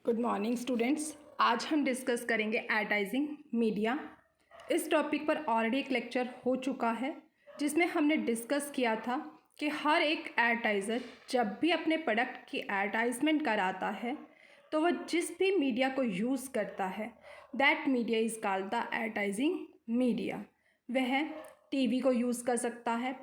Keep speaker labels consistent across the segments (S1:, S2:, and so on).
S1: Good morning students. आज हम discuss करेंगे एडवर्टाइजिंग मीडिया। इस टॉपिक पर ऑलरेडी एक लेक्चर हो चुका है जिसमें हमने डिस्कस किया था कि हर एक एडवर्टाइज़र जब भी अपने प्रोडक्ट की एडवर्टाइजमेंट कराता है तो वह जिस भी मीडिया को यूज़ करता है that media is called the advertising media. वह टीवी को यूज़ कर सकता है,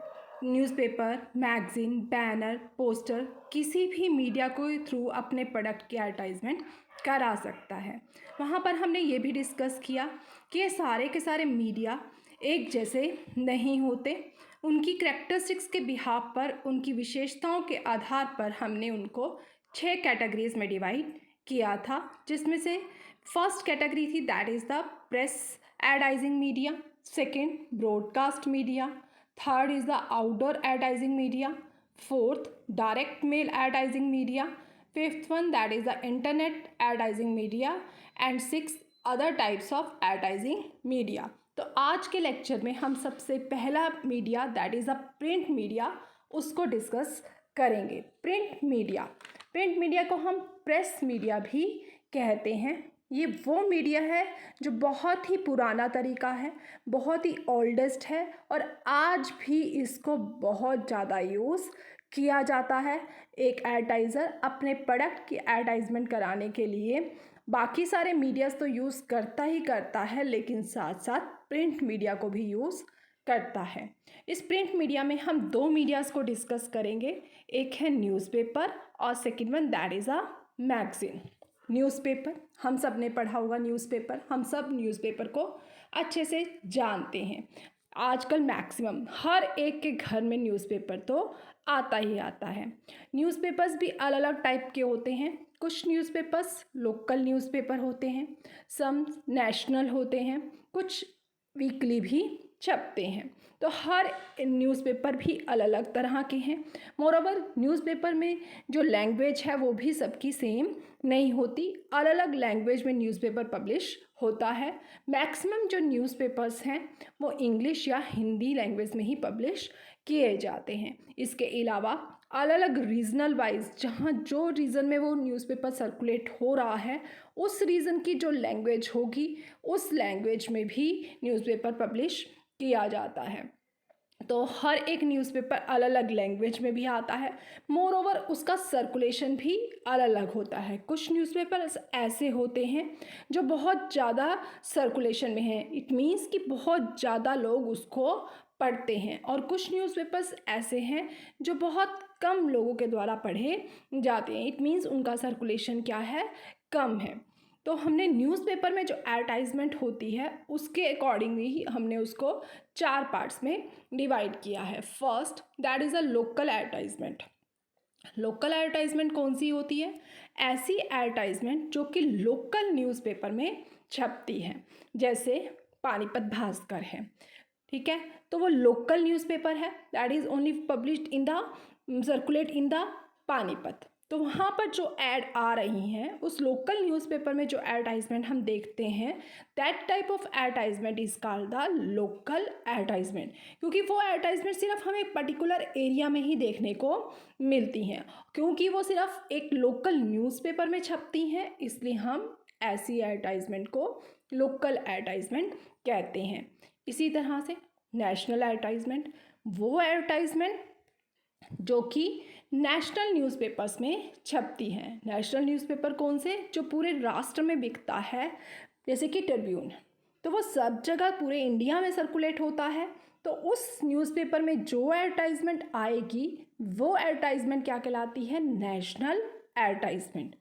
S1: न्यूज़पेपर, मैगज़ीन, बैनर, पोस्टर, किसी भी मीडिया को थ्रू अपने प्रोडक्ट की एडवर्टाइजमेंट करा सकता है। वहाँ पर हमने ये भी डिस्कस किया कि ये सारे के सारे मीडिया एक जैसे नहीं होते। उनकी करैक्टरिस्टिक्स के बिहाफ पर, उनकी विशेषताओं के आधार पर हमने उनको 6 कैटेगरीज में डिवाइड किया था, जिसमें से फर्स्ट कैटेगरी थी that is the press advertising media, second broadcast media, third is the outdoor advertising media, fourth direct mail advertising media, fifth one that is the internet advertising media and sixth other types of advertising media। तो आज के lecture में हम सबसे पहला media that is the print media उसको discuss करेंगे। Print media को हम प्रेस मीडिया भी कहते हैं। ये वो मीडिया है जो बहुत ही पुराना तरीका है, बहुत ही ओल्डेस्ट है और आज भी इसको बहुत ज़्यादा यूज़ किया जाता है। एक एडवर्टाइज़र अपने प्रोडक्ट की एडवर्टाइजमेंट कराने के लिए बाकी सारे मीडियाज़ तो यूज़ करता ही करता है, लेकिन साथ साथ प्रिंट मीडिया को भी यूज़ करता है। इस प्रिंट मीडिया में हम दो मीडियाज़ को डिस्कस करेंगे, एक है न्यूज़पेपर और second one that is a magazine. Newspaper हम सब ने पढ़ा होगा, न्यूज़पेपर हम सब न्यूज़पेपर को अच्छे से जानते हैं। आजकल मैक्सिमम हर एक के घर में न्यूज़पेपर तो आता ही आता है। न्यूज़पेपर्स भी अलग अलग टाइप के होते हैं। कुछ न्यूज़पेपर्स लोकल न्यूज़पेपर होते हैं, सम नेशनल होते हैं, कुछ वीकली भी छपते हैं। तो हर न्यूज़पेपर भी अलग अलग तरह के हैं। मोरओवर न्यूज़पेपर में जो लैंग्वेज है वो भी सबकी सेम नहीं होती, अलग अलग लैंग्वेज में न्यूज़पेपर पब्लिश होता है। मैक्सिमम जो न्यूज़पेपर्स हैं वो इंग्लिश या हिंदी लैंग्वेज में ही पब्लिश किए जाते हैं। इसके अलावा अलग अलग रीजनल वाइज जहाँ जो रीजन में वो न्यूज़पेपर सर्कुलेट हो रहा है उस रीजन की जो लैंग्वेज होगी उस लैंग्वेज में भी न्यूज़पेपर पब्लिश किया जाता है। तो हर एक न्यूज़पेपर अलग अलग लैंग्वेज में भी आता है। मोर ओवर उसका सर्कुलेशन भी अलग अलग होता है। कुछ न्यूज़पेपर ऐसे होते हैं जो बहुत ज़्यादा सर्कुलेशन में हैं, इट मीन्स कि बहुत ज़्यादा लोग उसको पढ़ते हैं, और कुछ न्यूज़पेपर्स ऐसे हैं जो बहुत कम लोगों के द्वारा पढ़े जाते हैं, इट मीन्स उनका सर्कुलेशन क्या है, कम है। तो हमने न्यूज़पेपर में जो एडवर्टाइजमेंट होती है उसके अकॉर्डिंगली ही हमने उसको 4 पार्ट्स में डिवाइड किया है। First that is a local advertisement. Local advertisement कौन सी होती है? ऐसी एडवर्टाइजमेंट जो कि लोकल न्यूज़पेपर में छपती है, जैसे पानीपत भास्कर है, ठीक है, तो वो लोकल न्यूज़पेपर है that is only published in the circulate in the Panipat. तो वहाँ पर जो ऐड आ रही हैं उस लोकल न्यूज़पेपर में जो एडवर्टाइजमेंट हम देखते हैं that type of advertisement is called the local advertisement, क्योंकि वो एडवर्टाइजमेंट सिर्फ हमें पर्टिकुलर एरिया में ही देखने को मिलती हैं, क्योंकि वो सिर्फ एक लोकल न्यूज़पेपर में छपती हैं, इसलिए हम ऐसी एडवर्टाइजमेंट को लोकल एडवर्टाइजमेंट कहते हैं। इसी तरह से नेशनल एडवर्टाइजमेंट, वो एडवर्टाइजमेंट जो कि नेशनल न्यूज़पेपर्स में छपती हैं। नेशनल न्यूज़पेपर कौन से? जो पूरे राष्ट्र में बिकता है, जैसे कि ट्रिब्यून, तो वो सब जगह पूरे इंडिया में सर्कुलेट होता है। तो उस न्यूज़पेपर में जो एडवर्टाइजमेंट आएगी वो एडवर्टाइजमेंट क्या कहलाती है? National advertisement.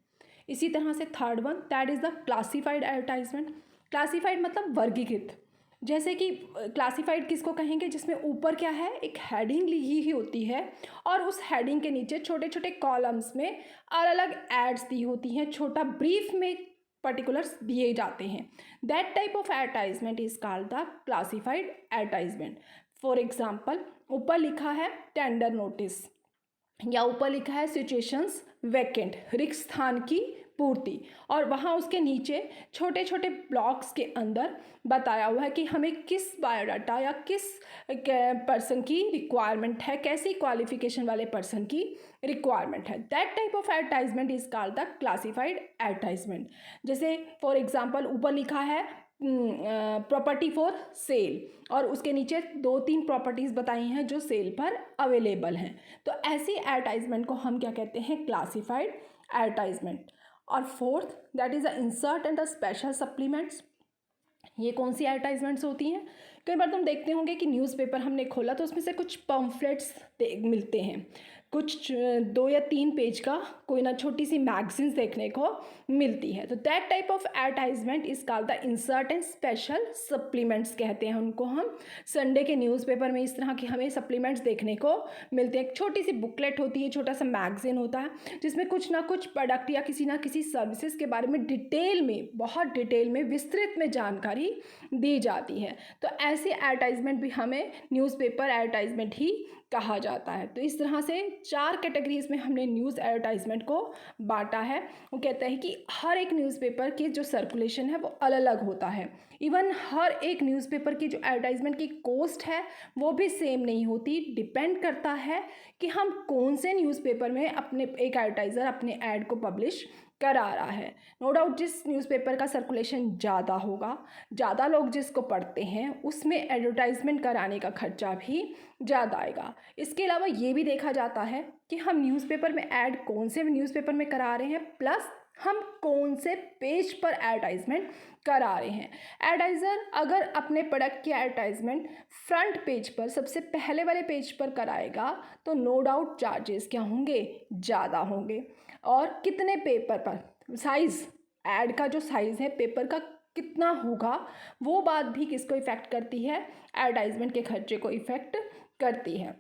S1: इसी तरह से third one that is the classified advertisement. Classified मतलब वर्गीकृत। जैसे कि क्लासिफाइड किसको कहेंगे? जिसमें ऊपर क्या है, एक हेडिंग लिखी ही होती है और उस हेडिंग के नीचे छोटे छोटे कॉलम्स में अलग अलग एड्स दी होती हैं, छोटा ब्रीफ में पर्टिकुलर्स दिए जाते हैं। That type of advertisement is called the classified advertisement. For example, ऊपर लिखा है टेंडर नोटिस या ऊपर लिखा है सिचुएशंस वैकेंट, रिक्त स्थान की पूर्ति। और वहाँ उसके नीचे छोटे छोटे ब्लॉक्स के अंदर बताया हुआ है कि हमें किस बायोडाटा या किस पर्सन की रिक्वायरमेंट है, कैसी क्वालिफिकेशन वाले पर्सन की रिक्वायरमेंट है। That type of advertisement is called the classified advertisement. जैसे फॉर एग्जांपल ऊपर लिखा है प्रॉपर्टी फॉर सेल और उसके नीचे 2-3 प्रॉपर्टीज़ बताई हैं जो सेल पर अवेलेबल हैं। तो ऐसी एडवर्टाइजमेंट को हम क्या कहते हैं? Classified advertisement. और fourth that is the insert and the special supplements. ये कौन सी एडवर्टाइजमेंट्स होती हैं? कई बार तुम देखते होंगे कि न्यूज़पेपर हमने खोला तो उसमें से कुछ पम्फलेट्स मिलते हैं, कुछ 2 या 3 पेज का कोई ना छोटी सी मैगजीन्स देखने को मिलती है। तो that type of advertisement is called the insert and special supplements कहते हैं उनको हम। संडे के न्यूज़पेपर में इस तरह के हमें सप्लीमेंट्स देखने को मिलते हैं। एक छोटी सी बुकलेट होती है, छोटा सा मैगजीन होता है जिसमें कुछ ना कुछ प्रोडक्ट या किसी ना किसी सर्विसेज के बारे में डिटेल में, बहुत डिटेल में, विस्तृत में जानकारी दी जाती है। तो ऐसे एडवर्टाइजमेंट भी हमें न्यूज़पेपर एडवर्टाइजमेंट ही कहा जाता है। तो इस तरह से 4 कैटेगरीज में हमने न्यूज़ एडवर्टाइजमेंट को बांटा है। वो कहता है कि हर एक न्यूज़पेपर की जो सर्कुलेशन है वो अलग अलग होता है। इवन हर एक न्यूज़पेपर की जो एडवर्टाइजमेंट की कॉस्ट है वो भी सेम नहीं होती। डिपेंड करता है कि हम कौन से न्यूज़पेपर में अपने एक एडवर्टाइज़र अपने ऐड को पब्लिश करा रहा है। नो डाउट जिस न्यूज़पेपर का सर्कुलेशन ज़्यादा होगा, ज़्यादा लोग जिसको पढ़ते हैं, उसमें एडवर्टाइजमेंट कराने का खर्चा भी ज़्यादा आएगा। इसके अलावा ये भी देखा जाता है कि हम न्यूज़पेपर में ऐड कौन से न्यूज़पेपर में करा रहे हैं, प्लस हम कौन से पेज पर एडवर्टाइजमेंट करा रहे हैं। एडवर्टाइज़र अगर अपने प्रोडक्ट की एडवर्टाइजमेंट फ्रंट पेज पर, सबसे पहले वाले पेज पर कराएगा तो नो डाउट चार्जेस क्या होंगे? ज़्यादा होंगे। और कितने पेपर पर, साइज़, ऐड का जो साइज़ है पेपर का कितना होगा, वो बात भी किसको इफ़ेक्ट करती है? एडवर्टाइजमेंट के खर्चे को इफ़ेक्ट करती है।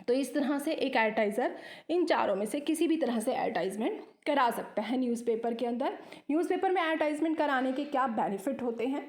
S1: तो इस तरह से एक एडवर्टाइज़र इन चारों में से किसी भी तरह से एडवर्टाइजमेंट करा सकता है न्यूज़पेपर के अंदर। न्यूज़पेपर में एडवर्टाइजमेंट कराने के क्या बेनिफिट होते हैं?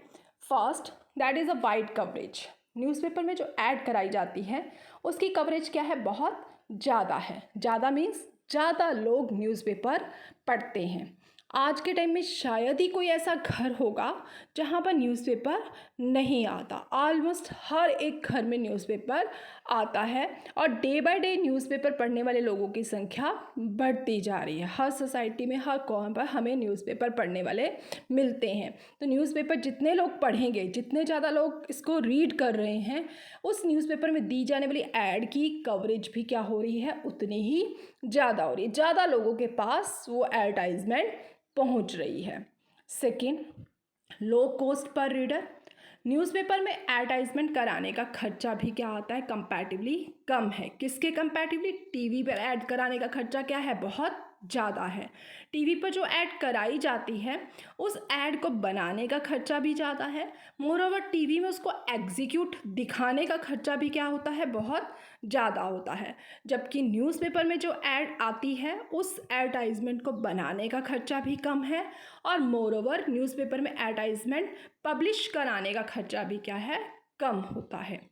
S1: First that is a wide coverage. Newspaper में जो ऐड कराई जाती है उसकी कवरेज क्या है? बहुत ज़्यादा है। ज़्यादा मीन्स ज़्यादा लोग न्यूज़पेपर पढ़ते हैं। आज के टाइम में शायद ही कोई ऐसा घर होगा जहाँ पर न्यूज़पेपर नहीं आता। ऑलमोस्ट हर एक घर में न्यूज़पेपर आता है और डे बाय डे न्यूज़पेपर पढ़ने वाले लोगों की संख्या बढ़ती जा रही है। हर सोसाइटी में, हर कॉर्नर पर हमें न्यूज़पेपर पढ़ने वाले मिलते हैं। तो न्यूज़पेपर जितने लोग पढ़ेंगे, जितने ज़्यादा लोग इसको रीड कर रहे हैं, उस न्यूज़पेपर में दी जाने वाली ऐड की कवरेज भी क्या हो रही है? उतनी ही ज़्यादा हो रही है। ज़्यादा लोगों के पास वो एडवर्टाइजमेंट पहुंच रही है। Second, low cost per reader. Newspaper में एडवर्टाइजमेंट कराने का खर्चा भी क्या आता है? कंपैरेटिवली कम है। किसके कंपैरेटिवली? टीवी पर ऐड कराने का खर्चा क्या है? बहुत ज़्यादा है। टीवी पर जो ऐड कराई जाती है उस ऐड को बनाने का खर्चा भी ज़्यादा है। मोर ओवर टीवी में उसको एग्जीक्यूट दिखाने का खर्चा भी क्या होता है? बहुत ज़्यादा होता है। जबकि न्यूज़पेपर में जो ऐड आती है उस एडवर्टाइजमेंट को बनाने का खर्चा भी कम है और मोर ओवर न्यूज़पेपर में एडवर्टाइजमेंट पब्लिश कराने का खर्चा भी क्या है? कम होता है।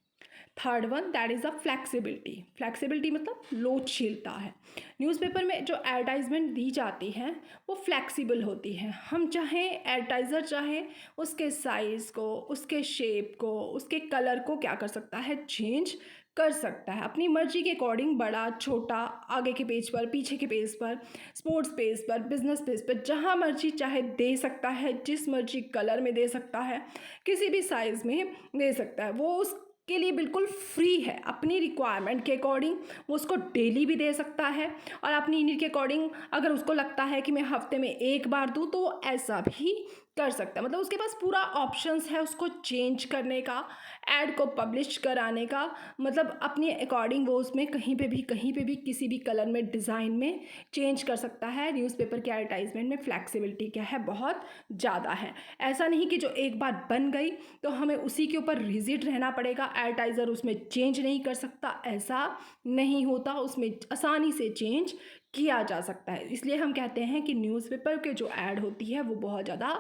S1: Third one that is a flexibility. Flexibility मतलब लोचशीलता है। न्यूज़पेपर में जो एडवर्टाइजमेंट दी जाती है वो फ्लैक्सिबल होती है। हम चाहें, एडवर्टाइज़र चाहे उसके साइज़ को, उसके शेप को, उसके कलर को क्या कर सकता है? चेंज कर सकता है अपनी मर्जी के अकॉर्डिंग। बड़ा छोटा, आगे के पेज पर, पीछे के पेज पर, स्पोर्ट्स पेज पर, बिजनेस पेज पर, जहाँ मर्जी चाहे दे सकता है। जिस मर्जी कलर में दे सकता है, किसी भी साइज़ में दे सकता है। वो उसके लिए बिल्कुल फ्री है। अपनी रिक्वायरमेंट के अकॉर्डिंग वो उसको डेली भी दे सकता है और अपनी नीड के अकॉर्डिंग अगर उसको लगता है कि मैं हफ्ते में एक बार दूँ तो वो ऐसा भी कर सकता है। मतलब उसके पास पूरा ऑप्शंस है उसको चेंज करने का, ऐड को पब्लिश कराने का। मतलब अपने अकॉर्डिंग वो उसमें कहीं पे भी किसी भी कलर में, डिज़ाइन में चेंज कर सकता है। न्यूज़पेपर के एडवर्टाइजमेंट में फ्लैक्सिबिलिटी क्या है? बहुत ज़्यादा है। ऐसा नहीं कि जो एक बार बन गई तो हमें उसी के ऊपर रिजिड रहना पड़ेगा, एडवर्टाइज़र उसमें चेंज नहीं कर सकता, ऐसा नहीं होता। उसमें आसानी से चेंज किया जा सकता है। इसलिए हम कहते हैं कि न्यूज़पेपर के जो ऐड होती है वो बहुत ज़्यादा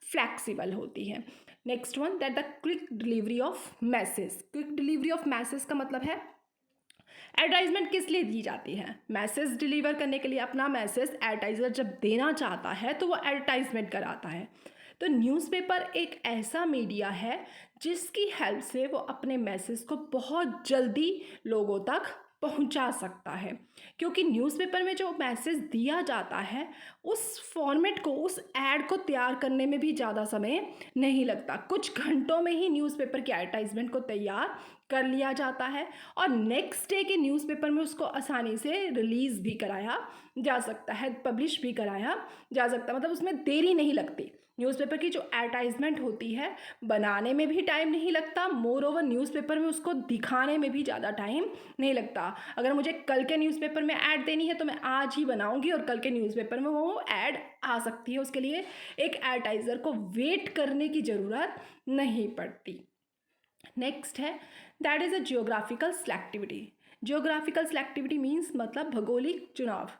S1: फ्लैक्सिबल होती है। Next one that the quick delivery of message. Quick delivery of message का मतलब है एडवर्टाइजमेंट किस लिए दी जाती है? मैसेज डिलीवर करने के लिए। अपना मैसेज एडवर्टाइज़र जब देना चाहता है तो वो एडवर्टाइजमेंट कराता है। तो न्यूज़पेपर एक ऐसा मीडिया है जिसकी हेल्प से वो अपने मैसेज को बहुत जल्दी लोगों तक पहुंचा सकता है, क्योंकि न्यूज़पेपर में जो मैसेज दिया जाता है उस फॉर्मेट को, उस एड को तैयार करने में भी ज़्यादा समय नहीं लगता। कुछ घंटों में ही न्यूज़पेपर की एडवर्टाइजमेंट को तैयार कर लिया जाता है और नेक्स्ट डे के न्यूज़पेपर में उसको आसानी से रिलीज़ भी कराया जा सकता है, पब्लिश भी कराया जा सकता है। मतलब उसमें देरी नहीं लगती। न्यूज़पेपर की जो एडवर्टाइजमेंट होती है बनाने में भी टाइम नहीं लगता, मोर ओवर न्यूज़पेपर में उसको दिखाने में भी ज़्यादा टाइम नहीं लगता। अगर मुझे कल के न्यूज़पेपर में ऐड देनी है तो मैं आज ही बनाऊंगी और कल के न्यूज़पेपर में वो ऐड आ सकती है। उसके लिए एक एडवर्टाइज़र को वेट करने की ज़रूरत नहीं पड़ती। नेक्स्ट है that is a geographical selectivity. Geographical selectivity means मतलब भौगोलिक चुनाव।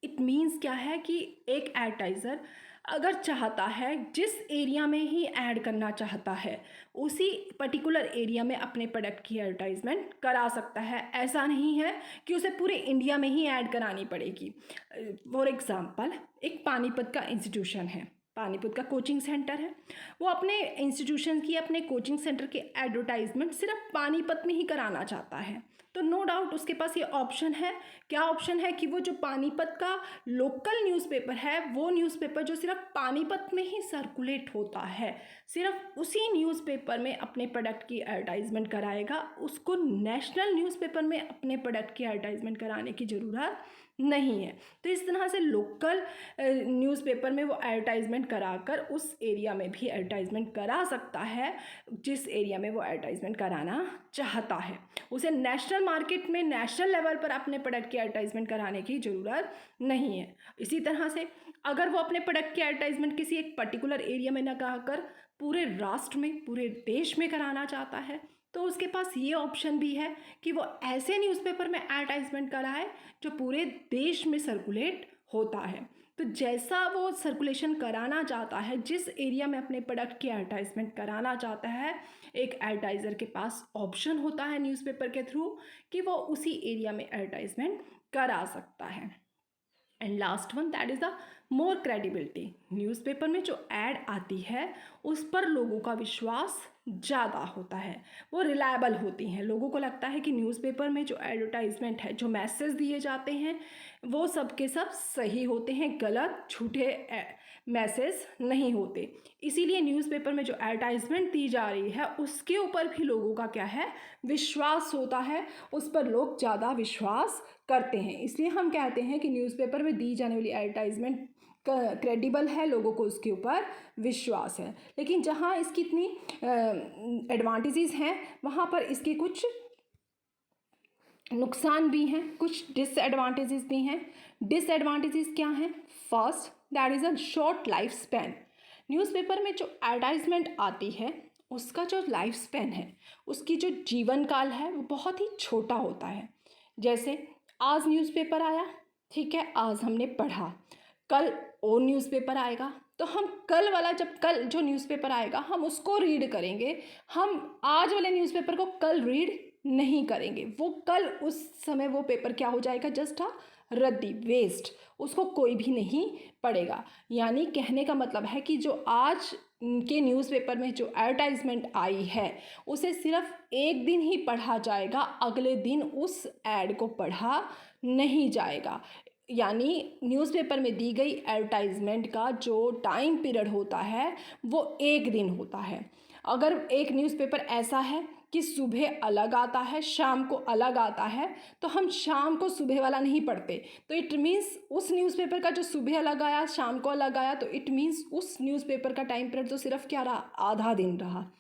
S1: इट मीन्स क्या है कि एक एडवर्टाइज़र अगर चाहता है, जिस एरिया में ही ऐड करना चाहता है उसी पर्टिकुलर एरिया में अपने प्रोडक्ट की एडवर्टाइजमेंट करा सकता है। ऐसा नहीं है कि उसे पूरे इंडिया में ही ऐड करानी पड़ेगी। फॉर एग्ज़ाम्पल, एक पानीपत का इंस्टीट्यूशन है, पानीपत का कोचिंग सेंटर है, वो अपने इंस्टीट्यूशन की, अपने कोचिंग सेंटर की एडवर्टाइजमेंट सिर्फ पानीपत में ही कराना चाहता है, तो नो डाउट उसके पास ये ऑप्शन है। क्या ऑप्शन है कि वो जो पानीपत का लोकल न्यूज़पेपर है, वो न्यूज़पेपर जो सिर्फ पानीपत में ही सर्कुलेट होता है, सिर्फ उसी न्यूज़पेपर में अपने प्रोडक्ट की एडवर्टाइजमेंट कराएगा। उसको नेशनल न्यूज़पेपर में अपने प्रोडक्ट की एडवर्टाइजमेंट कराने की ज़रूरत नहीं है। तो इस तरह से लोकल न्यूज़पेपर में वो एडवर्टाइजमेंट कराकर उस एरिया में भी एडवर्टाइजमेंट करा सकता है जिस एरिया में वो एडवर्टाइजमेंट कराना चाहता है। उसे नेशनल मार्केट में, नेशनल लेवल पर अपने प्रोडक्ट की एडवर्टाइजमेंट कराने की ज़रूरत नहीं है। इसी तरह से अगर वो अपने प्रोडक्ट की एडवर्टाइजमेंट किसी एक पर्टिकुलर एरिया में न कराकर पूरे राष्ट्र में, पूरे देश में कराना चाहता है, तो उसके पास ये ऑप्शन भी है कि वो ऐसे न्यूज़पेपर में एडवर्टाइजमेंट कराए जो पूरे देश में सर्कुलेट होता है। तो जैसा वो सर्कुलेशन कराना चाहता है, जिस एरिया में अपने प्रोडक्ट की एडवर्टाइजमेंट कराना चाहता है, एक एडवर्टाइज़र के पास ऑप्शन होता है न्यूज़पेपर के थ्रू कि वो उसी एरिया में एडवर्टाइजमेंट करा सकता है। And last one that is the more credibility. Newspaper में जो ऐड आती है उस पर लोगों का विश्वास ज़्यादा होता है, वो रिलायबल होती हैं। लोगों को लगता है कि न्यूज़पेपर में जो एडवर्टाइजमेंट है, जो मैसेज दिए जाते हैं, वो सब के सब सही होते हैं, गलत झूठे मैसेज नहीं होते। इसीलिए न्यूज़पेपर में जो एडवर्टाइजमेंट दी जा रही है उसके ऊपर भी लोगों का क्या है, विश्वास होता है, उस पर लोग ज़्यादा विश्वास करते हैं। इसलिए हम कहते हैं कि न्यूज़पेपर में दी जाने वाली एडवर्टाइजमेंट क्रेडिबल है, लोगों को उसके ऊपर विश्वास है। लेकिन जहाँ इसकी इतनी एडवांटेजेस हैं वहाँ पर इसके कुछ नुकसान भी हैं, कुछ डिसएडवांटेजेस भी हैं। डिसएडवांटेजेस क्या हैं? First that is a short life span. Newspaper में जो एडवर्टाइजमेंट आती है उसका जो लाइफ स्पैन है, उसकी जो जीवन काल है, वो बहुत ही छोटा होता है। जैसे आज न्यूज़पेपर आया, ठीक है, आज हमने पढ़ा, कल और न्यूज़पेपर आएगा तो हम कल वाला, जब कल जो न्यूज़पेपर आएगा हम उसको रीड करेंगे, हम आज वाले न्यूज़पेपर को कल रीड नहीं करेंगे। वो कल उस समय वो पेपर क्या हो जाएगा, जस्ट रद्दी, वेस्ट, उसको कोई भी नहीं पढ़ेगा। यानी कहने का मतलब है कि जो आज के न्यूज़पेपर में जो एडवर्टाइजमेंट आई है उसे सिर्फ एक दिन ही पढ़ा जाएगा, अगले दिन उस ऐड को पढ़ा नहीं जाएगा। यानी न्यूज़पेपर में दी गई एडवर्टाइजमेंट का जो टाइम पीरियड होता है वो एक दिन होता है। अगर एक न्यूज़पेपर ऐसा है कि सुबह अलग आता है, शाम को अलग आता है, तो हम शाम को सुबह वाला नहीं पढ़ते। तो इट मीन्स उस न्यूज़पेपर का जो सुबह अलग आया, शाम को अलग आया, तो इट मीन्स उस न्यूज़पेपर का टाइम पीरियड तो सिर्फ क्या रहा, आधा दिन रहा।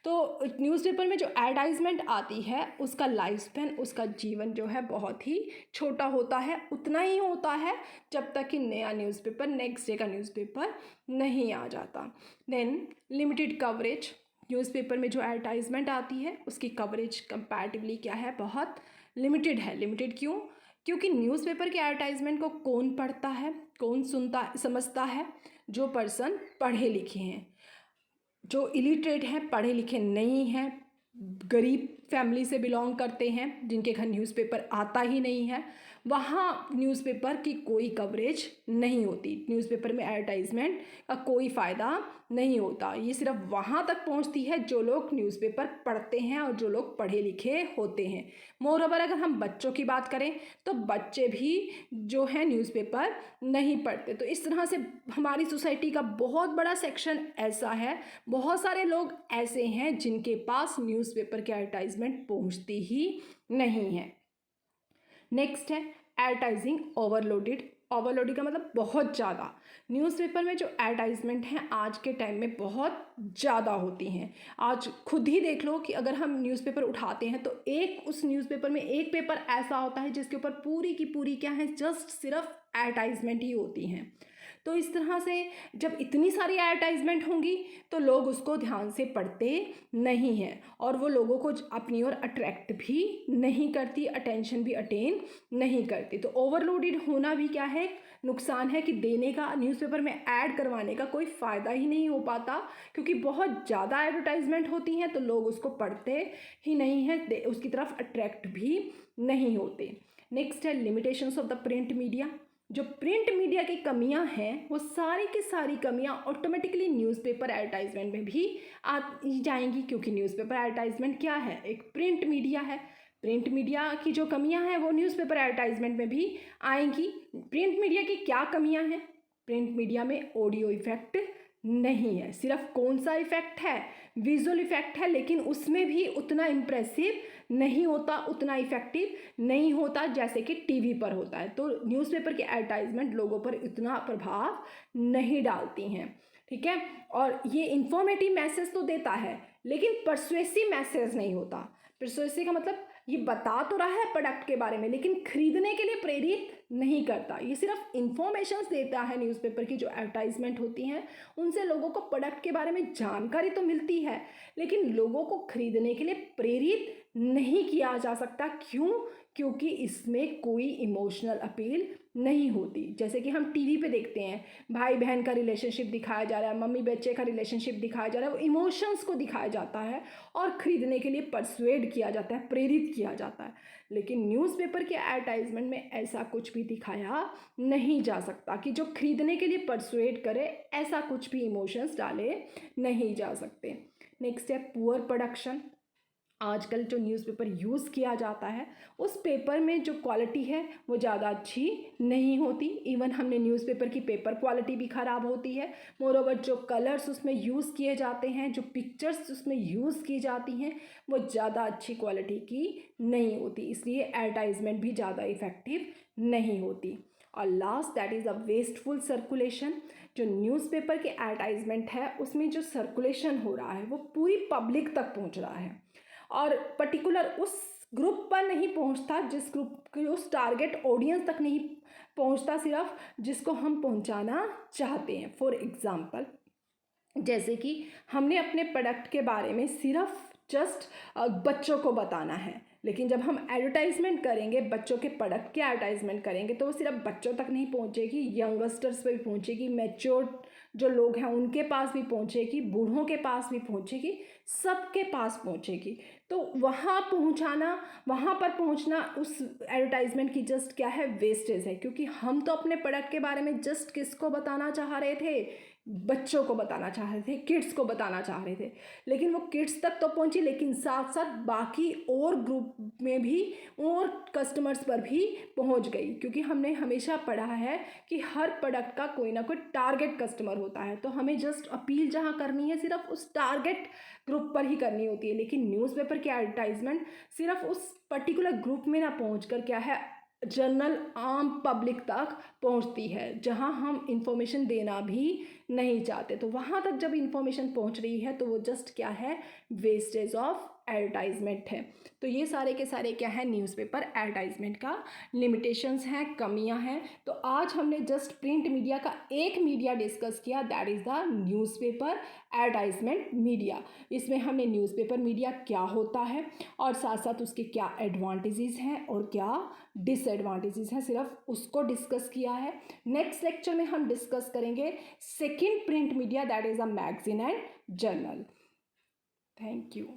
S1: तो न्यूज़पेपर में जो एडवर्टाइजमेंट आती है उसका लाइफ स्पैन, उसका जीवन जो है बहुत ही छोटा होता है। उतना ही होता है जब तक कि नया न्यूज़पेपर, नेक्स्ट डे का न्यूज़पेपर नहीं आ जाता। Then limited coverage. न्यूज़पेपर में जो एडवर्टाइजमेंट आती है उसकी कवरेज कंपैरेटिवली क्या है, बहुत लिमिटेड है। लिमिटेड क्यों? क्योंकि न्यूज़पेपर के एडवर्टाइजमेंट को कौन पढ़ता है, कौन सुनता समझता है? जो पर्सन पढ़े लिखे हैं। जो इलिटरेट हैं, पढ़े लिखे नहीं हैं, गरीब फैमिली से बिलोंग करते हैं, जिनके घर न्यूज़पेपर आता ही नहीं है, वहाँ न्यूज़पेपर की कोई कवरेज नहीं होती। न्यूज़पेपर में एडवर्टाइजमेंट का कोई फ़ायदा नहीं होता। ये सिर्फ वहाँ तक पहुँचती है जो लोग न्यूज़पेपर पढ़ते हैं और जो लोग पढ़े लिखे होते हैं। मोरओवर अगर हम बच्चों की बात करें तो बच्चे भी जो हैं न्यूज़पेपर नहीं पढ़ते। तो इस तरह से हमारी सोसाइटी का बहुत बड़ा सेक्शन ऐसा है, बहुत सारे लोग ऐसे हैं जिनके पास न्यूज़पेपर की एडवर्टाइजमेंट पहुंचती ही नहीं है। नेक्स्ट है एडवर्टाइजिंग ओवरलोडेड। ओवरलोडेड का मतलब बहुत ज़्यादा। न्यूज़पेपर में जो एडवर्टाइजमेंट हैं आज के टाइम में बहुत ज़्यादा होती हैं। आज खुद ही देख लो कि अगर हम न्यूज़पेपर उठाते हैं तो उस न्यूज़पेपर में एक पेपर ऐसा होता है जिसके ऊपर पूरी की पूरी क्या है, जस्ट सिर्फ एडवर्टाइजमेंट ही होती हैं। तो इस तरह से जब इतनी सारी एडवर्टाइजमेंट होंगी तो लोग उसको ध्यान से पढ़ते नहीं हैं और वो लोगों को अपनी ओर अट्रैक्ट भी नहीं करती, अटेंशन भी अटेन नहीं करती। तो ओवरलोडेड होना भी क्या है, नुकसान है कि देने का, न्यूज़पेपर में ऐड करवाने का कोई फ़ायदा ही नहीं हो पाता, क्योंकि बहुत ज़्यादा एडवर्टाइजमेंट होती हैं तो लोग उसको पढ़ते ही नहीं हैं, उसकी तरफ अट्रैक्ट भी नहीं होते। नेक्स्ट है limitations of the print media. जो प्रिंट मीडिया की कमियां हैं वो सारी की सारी कमियां ऑटोमेटिकली न्यूज़पेपर एडवर्टाइजमेंट में भी आ जाएंगी, क्योंकि न्यूज़पेपर एडवर्टाइजमेंट क्या है, एक प्रिंट मीडिया है। प्रिंट मीडिया की जो कमियां हैं वो न्यूज़पेपर एडवर्टाइजमेंट में भी आएंगी। प्रिंट मीडिया की क्या कमियां हैं? प्रिंट मीडिया में ऑडियो इफेक्ट नहीं है, सिर्फ कौन सा इफेक्ट है, विजुअल इफेक्ट है, लेकिन उसमें भी उतना इम्प्रेसिव नहीं होता, उतना इफेक्टिव नहीं होता जैसे कि टीवी पर होता है। तो न्यूज़पेपर की एडवर्टाइजमेंट लोगों पर इतना प्रभाव नहीं डालती हैं, ठीक है। और ये इंफॉर्मेटिव मैसेज तो देता है लेकिन परसुएसिव मैसेज नहीं होता। परसुएसिव का मतलब ये बता तो रहा है प्रोडक्ट के बारे में लेकिन खरीदने के लिए प्रेरित नहीं करता। ये सिर्फ इंफॉर्मेशंस देता है। न्यूज़पेपर की जो एडवर्टाइजमेंट होती हैं उनसे लोगों को प्रोडक्ट के बारे में जानकारी तो मिलती है लेकिन लोगों को खरीदने के लिए प्रेरित नहीं किया जा सकता। क्यों? क्योंकि इसमें कोई इमोशनल अपील नहीं होती। जैसे कि हम टीवी पे देखते हैं, भाई बहन का रिलेशनशिप दिखाया जा रहा है, मम्मी बच्चे का रिलेशनशिप दिखाया जा रहा है, वो इमोशंस को दिखाया जाता है और ख़रीदने के लिए परसुएड किया जाता है, प्रेरित किया जाता है। लेकिन न्यूज़पेपर के एडवर्टाइजमेंट में ऐसा कुछ भी दिखाया नहीं जा सकता कि जो खरीदने के लिए परसुएड करे, ऐसा कुछ भी इमोशंस डाले नहीं जा सकते। नेक्स्ट है पुअर प्रोडक्शन। आजकल जो न्यूज़पेपर यूज़ किया जाता है उस पेपर में जो क्वालिटी है वो ज़्यादा अच्छी नहीं होती। इवन हमने न्यूज़पेपर की पेपर क्वालिटी भी ख़राब होती है। मोरोवर जो कलर्स उसमें यूज़ किए जाते हैं, जो पिक्चर्स उसमें यूज़ की जाती हैं वो ज़्यादा अच्छी क्वालिटी की नहीं होती, इसलिए एडवर्टाइजमेंट भी ज़्यादा इफ़ेक्टिव नहीं होती। और last that is a wasteful circulation. जो न्यूज़पेपर के एडवर्टाइजमेंट है उसमें जो सर्कुलेशन हो रहा है वो पूरी पब्लिक तक पहुंच रहा है और पर्टिकुलर उस ग्रुप पर नहीं पहुंचता, जिस ग्रुप की उस टारगेट ऑडियंस तक नहीं पहुंचता, सिर्फ जिसको हम पहुंचाना चाहते हैं। फॉर एग्ज़ाम्पल, जैसे कि हमने अपने प्रोडक्ट के बारे में सिर्फ जस्ट बच्चों को बताना है, लेकिन जब हम एडवर्टाइजमेंट करेंगे, बच्चों के प्रोडक्ट के एडवर्टाइजमेंट करेंगे तो वो सिर्फ बच्चों तक नहीं पहुंचेगी, यंगस्टर्स पे भी पहुंचेगी, मैच्योर जो लोग हैं उनके पास भी पहुंचेगी, बूढ़ों के पास भी पहुंचेगी, सबके पास पहुंचेगी। तो वहाँ पर पहुंचना उस एडवर्टाइजमेंट की जस्ट क्या है, वेस्टेज है, क्योंकि हम तो अपने प्रोडक्ट के बारे में जस्ट किसको बताना चाह रहे थे, बच्चों को बताना चाह रहे थे, किड्स को बताना चाह रहे थे। लेकिन वो किड्स तक तो पहुंची, लेकिन साथ साथ बाकी और ग्रुप में भी और कस्टमर्स पर भी पहुंच गई, क्योंकि हमने हमेशा पढ़ा है कि हर प्रोडक्ट का कोई ना कोई टारगेट कस्टमर होता है। तो हमें जस्ट अपील जहां करनी है सिर्फ उस टारगेट ग्रुप पर ही करनी होती है। लेकिन न्यूज़पेपर की एडवर्टाइजमेंट सिर्फ उस पर्टिकुलर ग्रुप में ना पहुँच कर क्या है, जनरल आम पब्लिक तक पहुंचती है, जहां हम इंफॉर्मेशन देना भी नहीं चाहते। तो वहां तक जब इंफॉर्मेशन पहुंच रही है तो वो जस्ट क्या है, वेस्टेज ऑफ एडवर्टाइजमेंट है। तो ये सारे के सारे क्या है, न्यूज़पेपर एडवर्टाइजमेंट का लिमिटेशंस हैं, कमियां हैं। तो आज हमने जस्ट प्रिंट मीडिया का एक मीडिया डिस्कस किया, that is the newspaper advertisement media. इसमें हमने न्यूज़पेपर मीडिया क्या होता है और साथ साथ उसके क्या एडवांटेजेस हैं और क्या डिसएडवांटेजेस हैं, सिर्फ उसको डिस्कस किया है। नेक्स्ट लेक्चर में हम डिस्कस करेंगे second print media, that is a magazine and journal. Thank you.